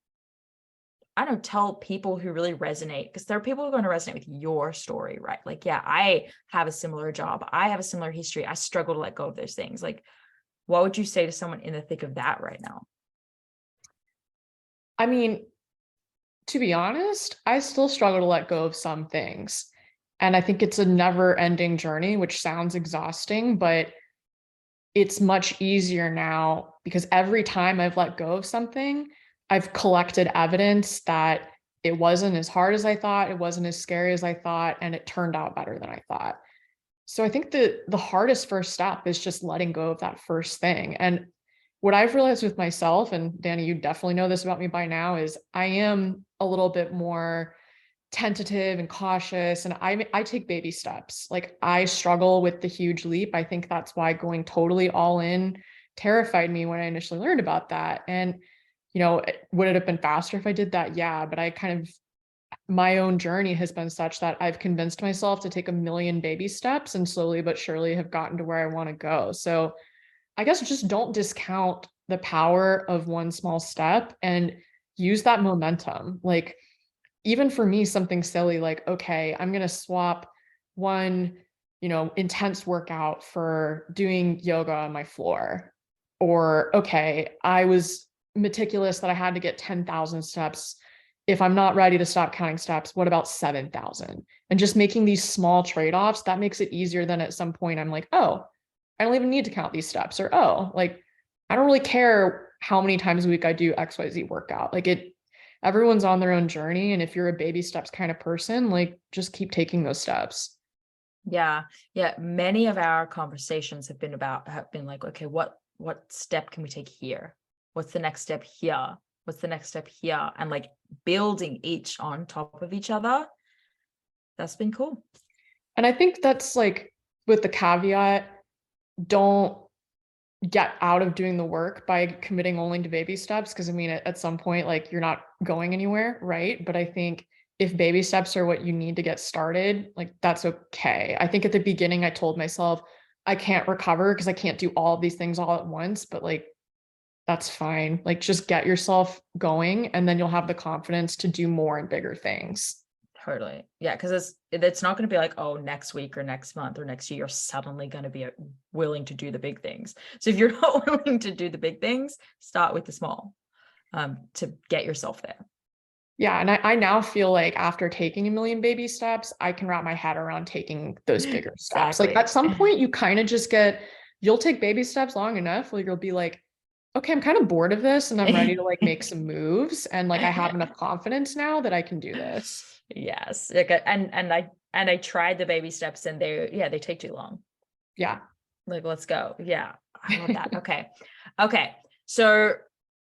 I don't tell people who really resonate, because there are people who are going to resonate with your story, right? Like, yeah, I have a similar job. I have a similar history. I struggle to let go of those things. Like, what would you say to someone in the thick of that right now? I mean, to be honest, I still struggle to let go of some things. And I think it's a never ending journey, which sounds exhausting, but it's much easier now because every time I've let go of something, I've collected evidence that it wasn't as hard as I thought, it wasn't as scary as I thought, and it turned out better than I thought. So I think the hardest first step is just letting go of that first thing. And what I've realized with myself, and Dani, you definitely know this about me by now, is I am a little bit more tentative and cautious, and I take baby steps. Like I struggle with the huge leap. I think that's why going totally all in terrified me when I initially learned about that. And you know, would it have been faster if I did that? Yeah, but I kind of, my own journey has been such that I've convinced myself to take a million baby steps and slowly but surely have gotten to where I want to go. So I guess just don't discount the power of one small step and use that momentum. Like even for me, something silly like, okay, I'm going to swap one, you know, intense workout for doing yoga on my floor. Or, okay, I was meticulous that I had to get 10,000 steps. If I'm not ready to stop counting steps, what about 7,000? And just making these small trade-offs, that makes it easier than at some point I'm like, oh, I don't even need to count these steps, or, oh, like, I don't really care how many times a week I do XYZ workout. Like it, everyone's on their own journey. And if you're a baby steps kind of person, like just keep taking those steps. Yeah. Yeah. Many of our conversations have been like, okay, what step can we take here? What's the next step here? What's the next step here? And like building each on top of each other. That's been cool. And I think that's like with the caveat, don't get out of doing the work by committing only to baby steps. Cause I mean, at some point, like you're not going anywhere. Right. But I think if baby steps are what you need to get started, like that's okay. I think at the beginning, I told myself I can't recover because I can't do all of these things all at once, but like, that's fine. Like just get yourself going and then you'll have the confidence to do more and bigger things. Totally. Yeah. Cause it's not going to be like, oh, next week or next month or next year, you're suddenly going to be willing to do the big things. So if you're not willing to do the big things, start with the small, to get yourself there. Yeah. And I now feel like after taking a million baby steps, I can wrap my head around taking those bigger steps. Exactly. Like at some point you kind of just you'll take baby steps long enough where you'll be like, okay, I'm kind of bored of this and I'm ready to like make some moves. And like, I have enough confidence now that I can do this. Yes. And I tried the baby steps and they take too long. Yeah. Like, let's go. Yeah. I love that. Okay. So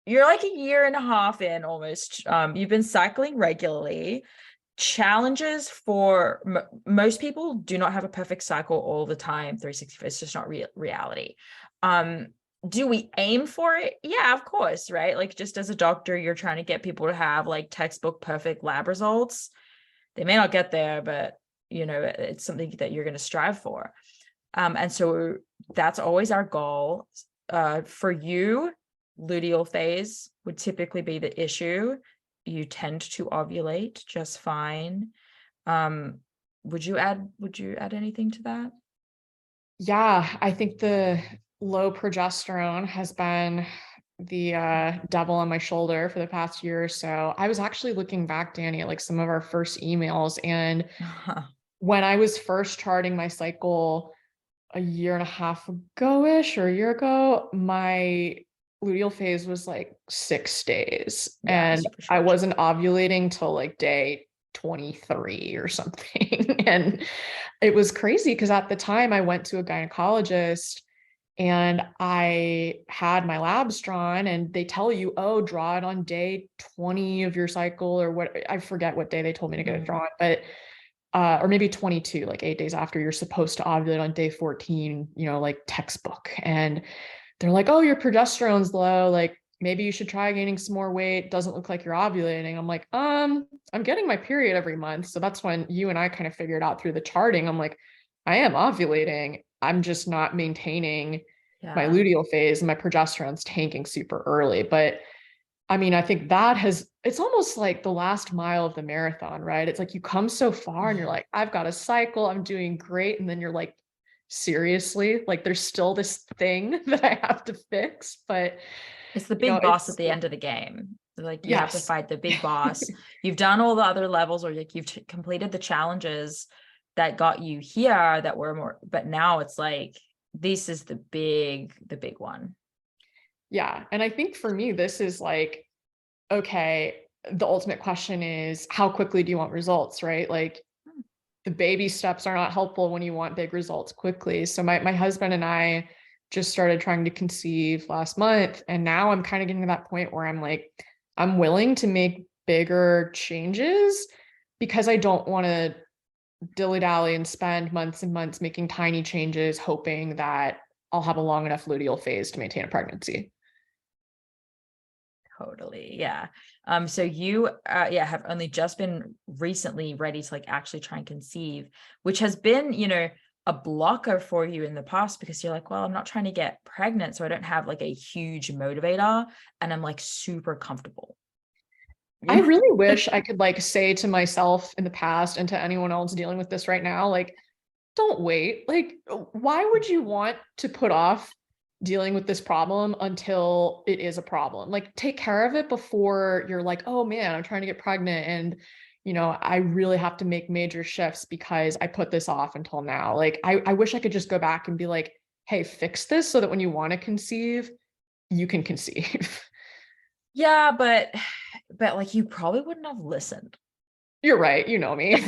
you're like a year and a half in almost. You've been cycling regularly. Challenges for most people do not have a perfect cycle all the time. 365. It's just not reality. Do we aim for it? Yeah, of course, right? Like just as a doctor, you're trying to get people to have like textbook perfect lab results. They may not get there, but it's something that you're going to strive for. And so that's always our goal. For you, luteal phase would typically be the issue. You tend to ovulate just fine. Would you add anything to that? Yeah, I think the low progesterone has been the devil on my shoulder for the past year or so. I was actually looking back, Dani, at like some of our first emails. And when I was first charting my cycle a year and a half ago-ish or a year ago, my luteal phase was like 6 days. Yeah, and I wasn't ovulating till like day 23 or something. And it was crazy because at the time I went to a gynecologist and I had my labs drawn and they tell you, oh, draw it on day 20 of your cycle or what, I forget what day they told me to get it drawn, but, or maybe 22, like 8 days after you're supposed to ovulate on day 14, like textbook. And they're like, oh, your progesterone's low. Like maybe you should try gaining some more weight. Doesn't look like you're ovulating. I'm like, I'm getting my period every month. So that's when you and I kind of figured out through the charting. I'm like, I am ovulating. I'm just not maintaining my luteal phase and my progesterone's tanking super early. But I mean, I think it's almost like the last mile of the marathon, right? It's like you come so far and you're like, I've got a cycle, I'm doing great. And then you're like, seriously, like there's still this thing that I have to fix, but it's the big boss at the end of the game. Like you have to fight the big boss. You've done all the other levels, or like you've completed the challenges that got you here that were more, but now it's like, this is the big one. Yeah. And I think for me, this is like, okay, the ultimate question is how quickly do you want results, right? Like the baby steps are not helpful when you want big results quickly. So my husband and I just started trying to conceive last month. And now I'm kind of getting to that point where I'm like, I'm willing to make bigger changes because I don't want to dilly-dally and spend months and months making tiny changes, hoping that I'll have a long enough luteal phase to maintain a pregnancy. Totally. Yeah. So you, have only just been recently ready to like actually try and conceive, which has been, a blocker for you in the past because you're like, well, I'm not trying to get pregnant. So I don't have like a huge motivator and I'm like super comfortable. I really wish I could like say to myself in the past and to anyone else dealing with this right now, like, don't wait. Like, why would you want to put off dealing with this problem until it is a problem? Like, take care of it before you're like, oh man, I'm trying to get pregnant and, I really have to make major shifts because I put this off until now. Like, I wish I could just go back and be like, hey, fix this so that when you want to conceive, you can conceive. Yeah, but but like you probably wouldn't have listened. You're right. You know me.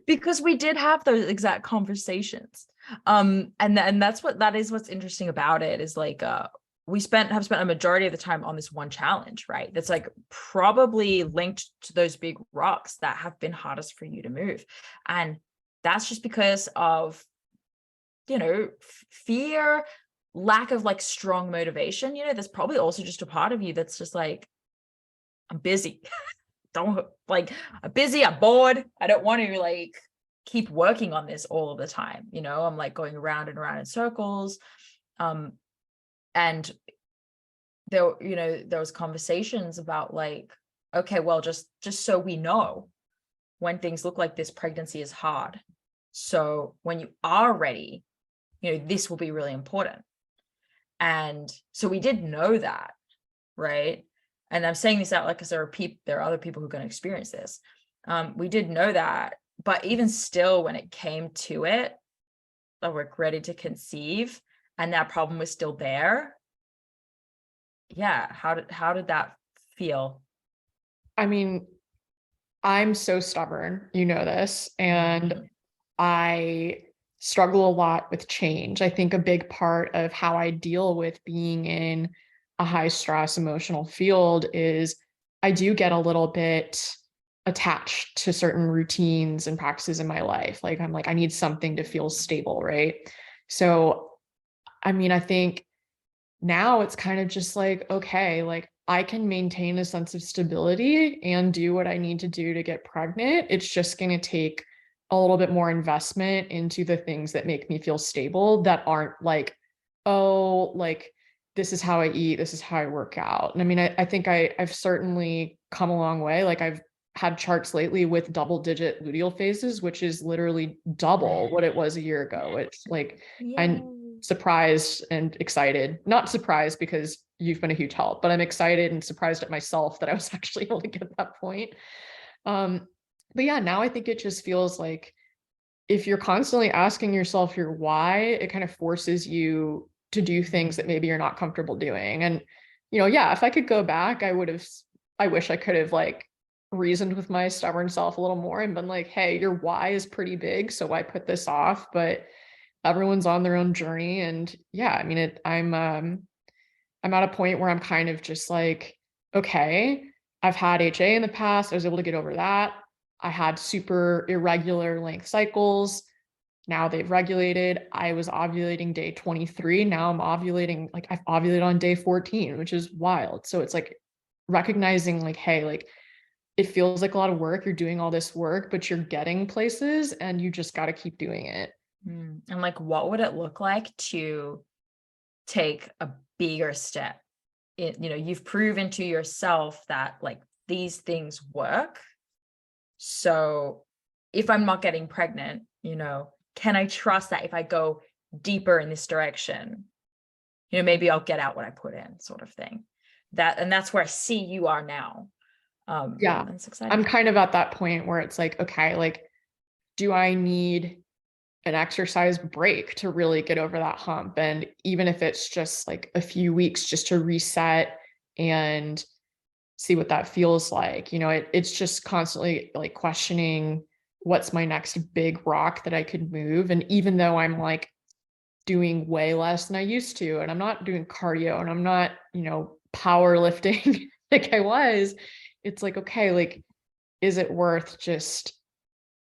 Because we did have those exact conversations. And that is what's interesting about it, is like we have spent a majority of the time on this one challenge, right? That's like probably linked to those big rocks that have been hardest for you to move. And that's just because of, fear, lack of like strong motivation. There's probably also just a part of you that's just like, I'm busy. I'm busy, I'm bored. I don't want to like keep working on this all of the time. I'm like going around and around in circles. And there was conversations about like, okay, well, just so we know, when things look like this, pregnancy is hard. So when you are ready, this will be really important. And so we did know that, right? And I'm saying this out like, because there are other people who are going to experience this. We did know that, but even still, when it came to it, like we're ready to conceive, and that problem was still there. Yeah, how did that feel? I mean, I'm so stubborn, this, and I struggle a lot with change. I think a big part of how I deal with being in a high stress emotional field is I do get a little bit attached to certain routines and practices in my life. Like I'm like, I need something to feel stable, right? So, I mean, I think now it's kind of just like, okay, like I can maintain a sense of stability and do what I need to do to get pregnant. It's just going to take a little bit more investment into the things that make me feel stable, that aren't like, oh, like this is how I eat, this is how I work out. And I mean, I think I've certainly come a long way. Like I've had charts lately with double-digit luteal phases, which is literally double what it was a year ago. It's like, I'm surprised and excited. Not surprised because you've been a huge help, but I'm excited and surprised at myself that I was actually able to get that point. But yeah, now I think it just feels like if you're constantly asking yourself your why, it kind of forces you to do things that maybe you're not comfortable doing. And, yeah, if I could go back, I wish I could have like reasoned with my stubborn self a little more and been like, hey, your why is pretty big, so why put this off? But everyone's on their own journey. And yeah, I mean, I'm at a point where I'm kind of just like, okay, I've had HA in the past. I was able to get over that. I had super irregular length cycles. Now they've regulated. I was ovulating day 23. Now I'm ovulating, like I've ovulated on day 14, which is wild. So it's like recognizing like, hey, like it feels like a lot of work. You're doing all this work, but you're getting places and you just got to keep doing it. And like, what would it look like to take a bigger step? You've proven to yourself that like these things work. So if I'm not getting pregnant, can I trust that if I go deeper in this direction, maybe I'll get out what I put in, sort of thing. That's where I see you are now. Yeah, that's exciting. I'm kind of at that point where it's like, okay, like, do I need an exercise break to really get over that hump? And even if it's just like a few weeks just to reset and see what that feels like, it's just constantly like questioning what's my next big rock that I could move. And even though I'm like doing way less than I used to, and I'm not doing cardio and I'm not, powerlifting like I was, it's like, okay, like, is it worth just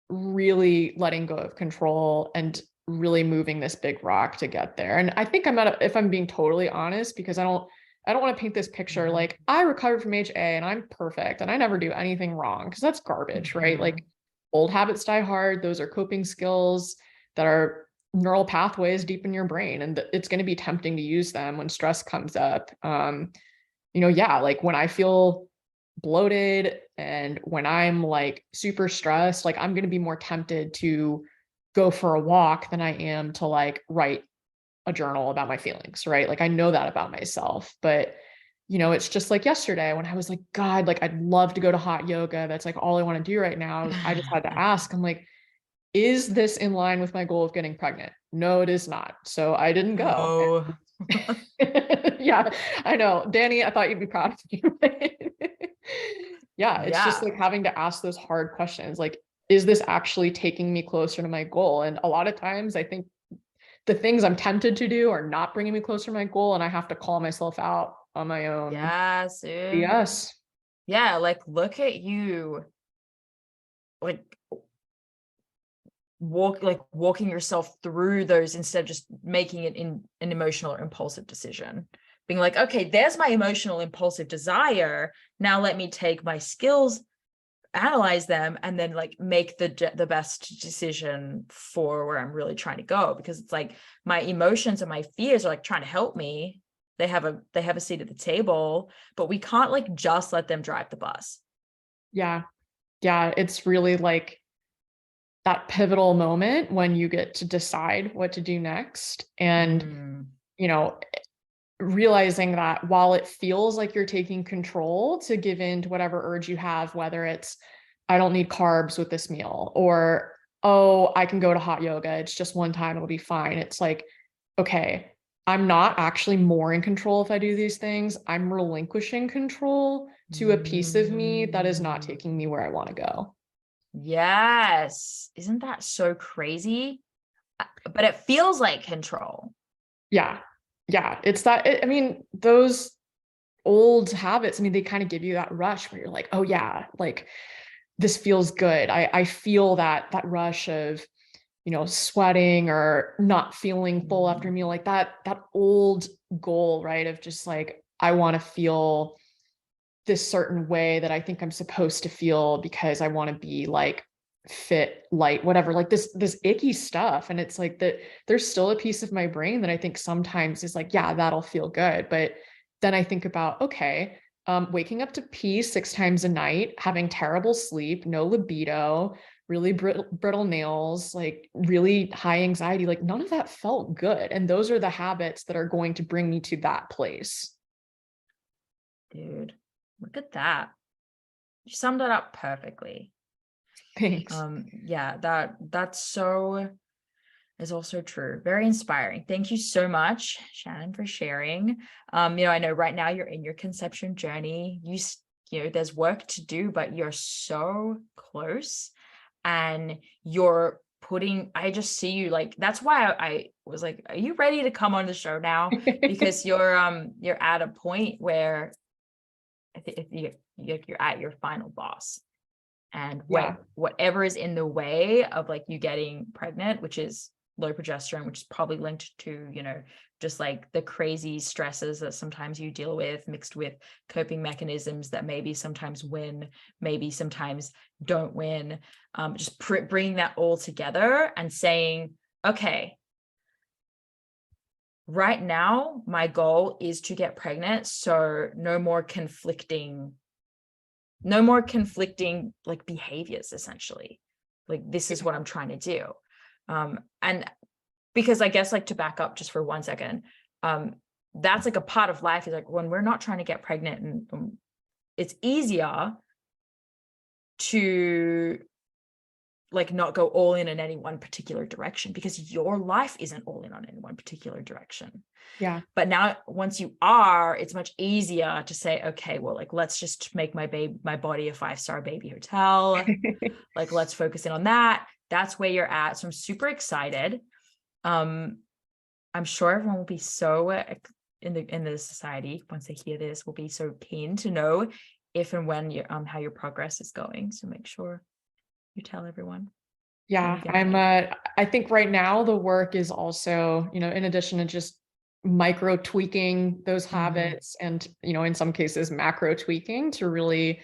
really letting go of control and really moving this big rock to get there? And I think if I'm being totally honest, because I don't want to paint this picture like I recovered from HA and I'm perfect and I never do anything wrong, because that's garbage, right? Like old habits die hard. Those are coping skills that are neural pathways deep in your brain. And it's going to be tempting to use them when stress comes up. Yeah, like when I feel bloated and when I'm like super stressed, like I'm going to be more tempted to go for a walk than I am to like write a journal about my feelings, right? Like I know that about myself, but it's just like yesterday when I was like, God, like I'd love to go to hot yoga. That's like all I want to do right now. I just had to ask, I'm like, is this in line with my goal of getting pregnant? No, it is not. So I didn't go. Oh. Yeah, I know. Dani, I thought you'd be proud of me. Yeah, it's just Yeah. like having to ask those hard questions. Like, is this actually taking me closer to my goal? And a lot of times I think the things I'm tempted to do are not bringing me closer to my goal. And I have to call myself out on my own. Yes. Yes. Yeah. Like, look at you, like walking yourself through those instead of just making it in an emotional or impulsive decision. Being like, okay, there's my emotional impulsive desire. Now let me take my skills, analyze them, and then like make the best decision for where I'm really trying to go. Because it's like my emotions and my fears are like trying to help me. They have a seat at the table, but we can't like just let them drive the bus. Yeah. Yeah. It's really like that pivotal moment when you get to decide what to do next. And, you know, realizing that while it feels like you're taking control to give in to whatever urge you have, whether it's, I don't need carbs with this meal, or, oh, I can go to hot yoga, it's just one time, it'll be fine. It's like, okay, I'm not actually more in control if I do these things. I'm relinquishing control to a piece of me that is not taking me where I want to go. Yes. Isn't that so crazy? But it feels like control. Yeah. Yeah. It's that, I mean, those old habits, I mean, they kind of give you that rush where you're like, oh yeah, like this feels good. I feel that rush of, you know, sweating or not feeling full after a meal, like that old goal, right? Of just like, I want to feel this certain way that I think I'm supposed to feel because I want to be like fit, light, whatever, like this icky stuff. And it's like that there's still a piece of my brain that I think sometimes is like, yeah, that'll feel good. But then I think about, okay, waking up to pee 6 times a night, having terrible sleep, no libido, really brittle nails, like really high anxiety, like none of that felt good. And those are the habits that are going to bring me to that place. Dude, look at that. You summed it up perfectly. Thanks. Yeah, that's so is also true. Very inspiring. Thank you so much, Shannon, for sharing. You know, I know right now you're in your conception journey. You know, there's work to do, but you're so close, and you're I just see you like, that's why I was like, are you ready to come on the show now? Because you're at a point where I think you're at your final boss. And whatever is in the way of like you getting pregnant, which is low progesterone, which is probably linked to, you know, just like the crazy stresses that sometimes you deal with, mixed with coping mechanisms that maybe sometimes win, maybe sometimes don't win. Just bringing that all together and saying, okay, right now, my goal is to get pregnant. So no more conflicting like behaviors, essentially. Like, this is what I'm trying to do. And because I guess, like, to back up just for 1 second, that's like a part of life, is like when we're not trying to get pregnant, and it's easier to like not go all in any one particular direction, because your life isn't all in on any one particular direction. Yeah. But now once you are, it's much easier to say, okay, well, like, let's just make my body a 5-star baby hotel. Like, let's focus in on that. That's where you're at. So I'm super excited. I'm sure everyone will be so in the society, once they hear this, will be so keen to know if and when you how your progress is going. So make sure you tell everyone. Yeah, I think right now the work is also, you know, in addition to just micro tweaking those habits and, you know, in some cases macro tweaking to really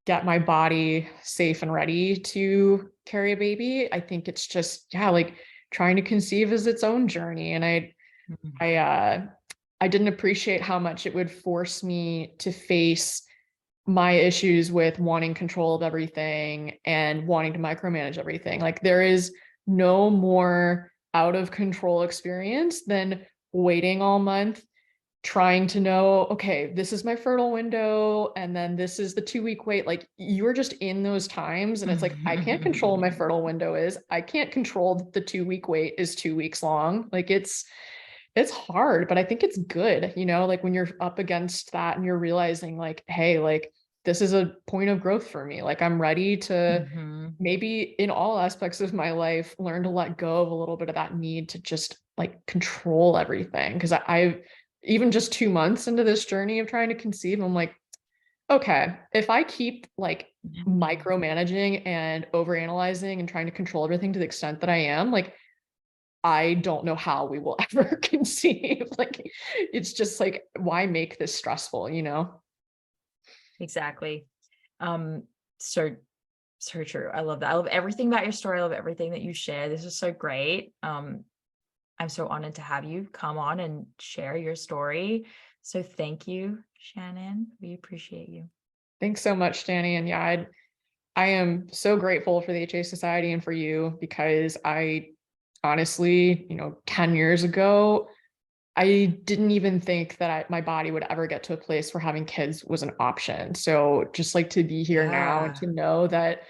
get my body safe and ready to carry a baby. I think it's just, like trying to conceive as its own journey. And I didn't appreciate how much it would force me to face my issues with wanting control of everything and wanting to micromanage everything. Like, there is no more out of control experience than waiting all month, trying to know, okay, this is my fertile window, and then this is the 2-week wait. Like, you're just in those times, and it's like, I can't control what my fertile window is. I can't control that the 2-week wait is 2 weeks long. Like, it's it's hard, but I think it's good, like when you're up against that and you're realizing like, hey, like this is a point of growth for me. Like I'm ready to maybe in all aspects of my life, learn to let go of a little bit of that need to just like control everything. Cause I've even just 2 months into this journey of trying to conceive, I'm like, okay, if I keep like micromanaging and overanalyzing and trying to control everything to the extent that I am, like, I don't know how we will ever conceive. Like, it's just like, why make this stressful, Exactly. So true. I love that. I love everything about your story. I love everything that you share. This is so great. I'm so honored to have you come on and share your story. So thank you, Shannon. We appreciate you. Thanks so much, Dani. And yeah, I am so grateful for the HA Society and for you, because I honestly, 10 years ago, I didn't even think that my body would ever get to a place where having kids was an option. So just like to be here now and to know that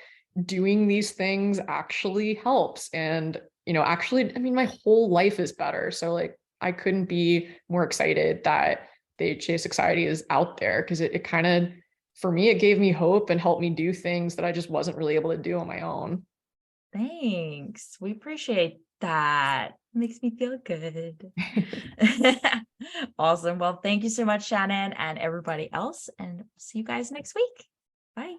doing these things actually helps. And, actually, I mean, my whole life is better. So like, I couldn't be more excited that the HA Society is out there, because it kind of, for me, it gave me hope and helped me do things that I just wasn't really able to do on my own. Thanks. We appreciate that. Makes me feel good. Awesome. Well, thank you so much, Shannon, and everybody else. And see you guys next week. Bye.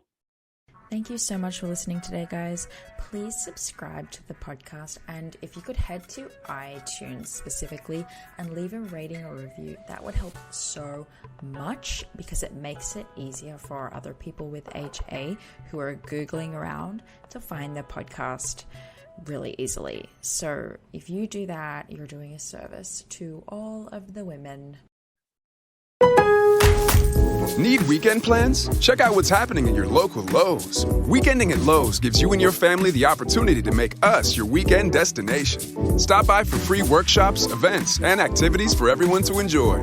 Thank you so much for listening today, guys. Please subscribe to the podcast, and if you could head to iTunes specifically and leave a rating or review, that would help so much, because it makes it easier for other people with HA who are Googling around to find the podcast really easily. So if you do that, you're doing a service to all of the women. Need weekend plans? Check out what's happening at your local Lowe's. Weekending at Lowe's gives you and your family the opportunity to make us your weekend destination. Stop by for free workshops, events, and activities for everyone to enjoy.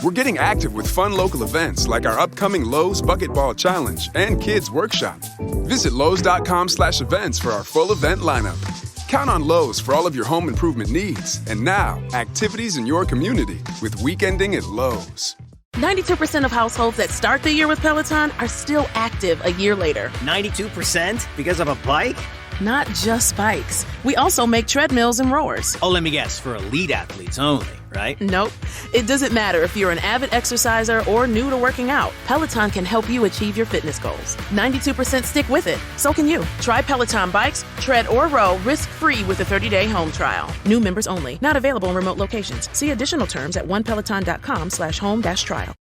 We're getting active with fun local events like our upcoming Lowe's Bucket Ball Challenge and Kids Workshop. Visit Lowe's.com/events for our full event lineup. Count on Lowe's for all of your home improvement needs. And now, activities in your community with Weekending at Lowe's. 92% of households that start the year with Peloton are still active a year later. 92% because of a bike? Not just bikes. We also make treadmills and rowers. Oh, let me guess, for elite athletes only, right? Nope. It doesn't matter if you're an avid exerciser or new to working out. Peloton can help you achieve your fitness goals. 92% stick with it. So can you. Try Peloton bikes, tread, or row risk-free with a 30-day home trial. New members only. Not available in remote locations. See additional terms at onepeloton.com/home-trial.